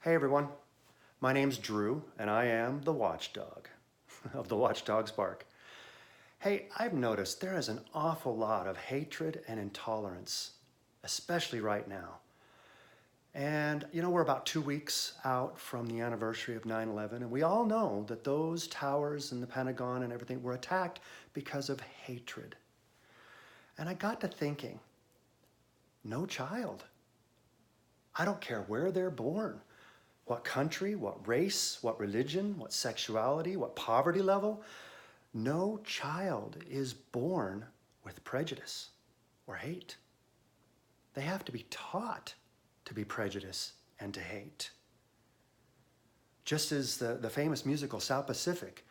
Hey everyone, my name's Drew and I am the watchdog of the Watchdog Spark. Hey, I've noticed there is an awful lot of hatred and intolerance, especially right now. And we're about 2 weeks out from the anniversary of 9/11, and we all know that those towers and the Pentagon and everything were attacked because of hatred. And I got to thinking, no child. I don't care where they're born, what country, what race, what religion, what sexuality, what poverty level. No child is born with prejudice or hate. They have to be taught to be prejudiced and to hate. Just as the famous musical South Pacific,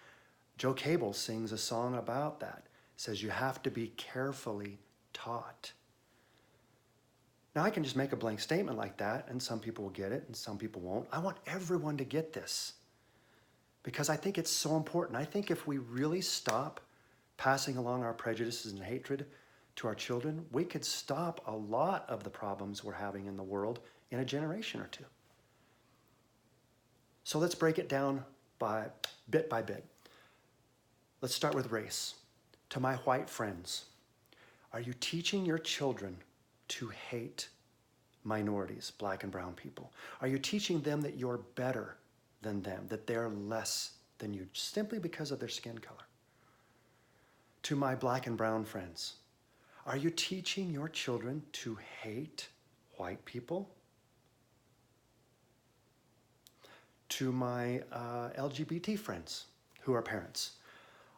Joe Cable sings a song about that. It says you have to be carefully taught. Now I can just make a blank statement like that and some people will get it and some people won't. I want everyone to get this because I think it's so important. I think if we really stop passing along our prejudices and hatred to our children, we could stop a lot of the problems we're having in the world in a generation or two. So let's break it down by bit. Let's start with race. To my white friends, are you teaching your children to hate minorities, black and brown people? Are you teaching them that you're better than them, that they're less than you, simply because of their skin color? To my black and brown friends, are you teaching your children to hate white people? To my LGBT friends who are parents,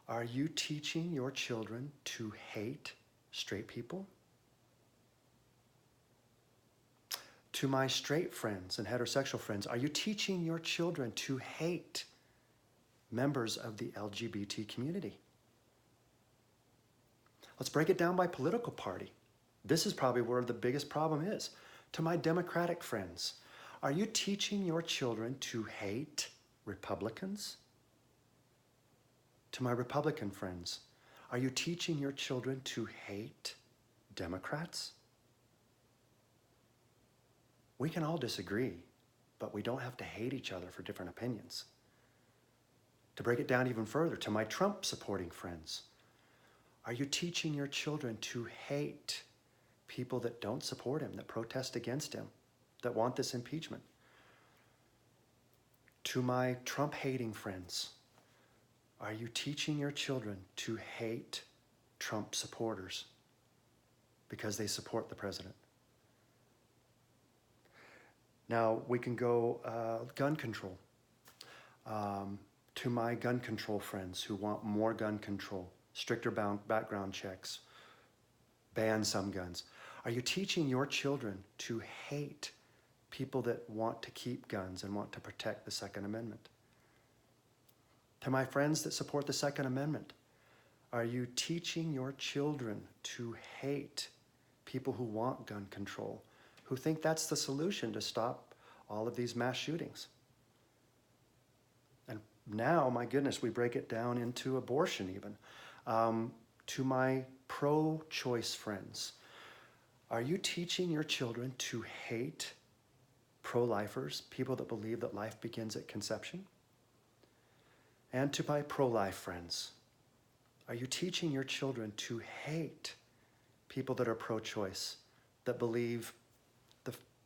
are you teaching your children to hate straight people? To my straight friends and heterosexual friends, are you teaching your children to hate members of the LGBT community? Let's break it down by political party. This is probably where the biggest problem is. To my Democratic friends, are you teaching your children to hate Republicans? To my Republican friends, are you teaching your children to hate Democrats? We can all disagree, but we don't have to hate each other for different opinions. To break it down even further, to my Trump supporting friends, are you teaching your children to hate people that don't support him, that protest against him, that want this impeachment? To my Trump hating friends, are you teaching your children to hate Trump supporters because they support the president? Now we can go gun control. To my gun control friends who want more gun control, stricter background checks, ban some guns. Are you teaching your children to hate people that want to keep guns and want to protect the Second Amendment? To my friends that support the Second Amendment, are you teaching your children to hate people who want gun control, who think that's the solution to stop all of these mass shootings? And now, my goodness, we break it down into abortion even. To my pro-choice friends, are you teaching your children to hate pro-lifers, people that believe that life begins at conception? And to my pro-life friends, are you teaching your children to hate people that are pro-choice, that believe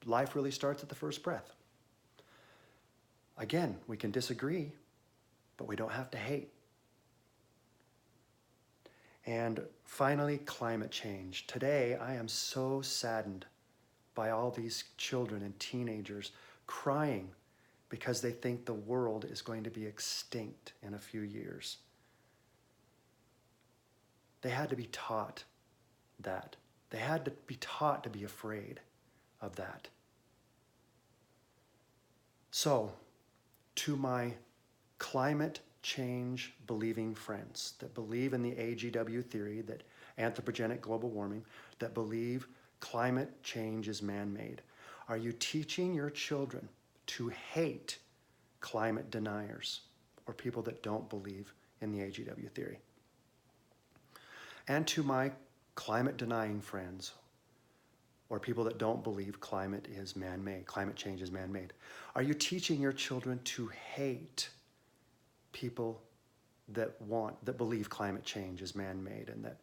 life really starts at the first breath? Again, we can disagree, but we don't have to hate. And finally, climate change. Today, I am so saddened by all these children and teenagers crying because they think the world is going to be extinct in a few years. They had to be taught that. They had to be taught to be afraid of that. So, to my climate change believing friends that believe in the AGW theory, that anthropogenic global warming, that believe climate change is man-made, are you teaching your children to hate climate deniers or people that don't believe in the AGW theory? And to my climate denying friends, or people that don't believe climate is man-made, climate change is man-made? Are you teaching your children to hate people that believe climate change is man-made and that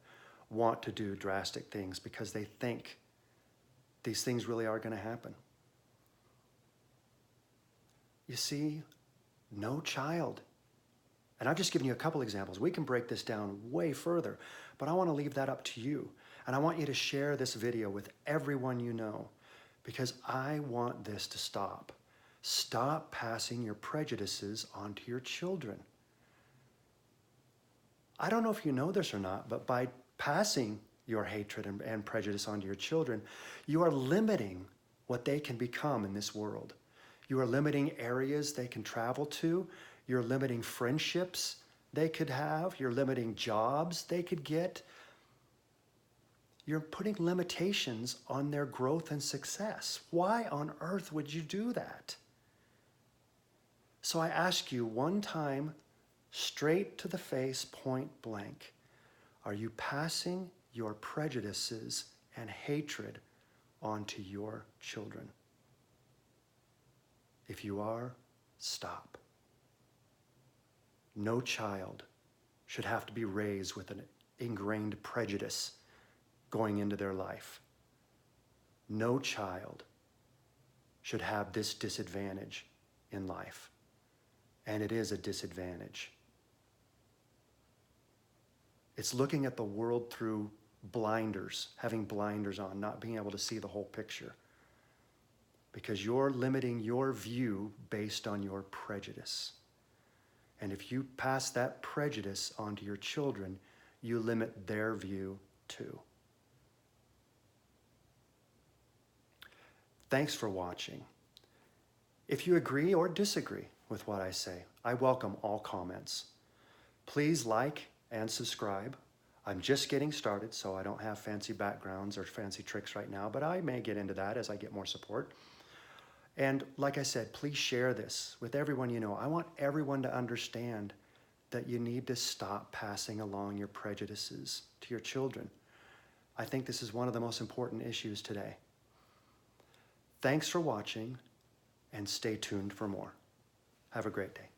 want to do drastic things because they think these things really are going to happen? You see, no child, and I've just given you a couple examples. We can break this down way further, but I want to leave that up to you. And I want you to share this video with everyone you know, because I want this to stop. Stop passing your prejudices onto your children. I don't know if you know this or not, but by passing your hatred and prejudice onto your children, you are limiting what they can become in this world. You are limiting areas they can travel to. You're limiting friendships they could have. You're limiting jobs they could get. You're putting limitations on their growth and success. Why on earth would you do that? So I ask you one time, straight to the face, point blank, are you passing your prejudices and hatred onto your children? If you are, stop. No child should have to be raised with an ingrained prejudice going into their life. No child should have this disadvantage in life. And it is a disadvantage. It's looking at the world through blinders, having blinders on, not being able to see the whole picture. Because you're limiting your view based on your prejudice. And if you pass that prejudice onto your children, you limit their view too. Thanks for watching. If you agree or disagree with what I say, I welcome all comments. Please like and subscribe. I'm just getting started, so I don't have fancy backgrounds or fancy tricks right now, but I may get into that as I get more support. And like I said, please share this with everyone you know. I want everyone to understand that you need to stop passing along your prejudices to your children. I think this is one of the most important issues today. Thanks for watching, and stay tuned for more. Have a great day.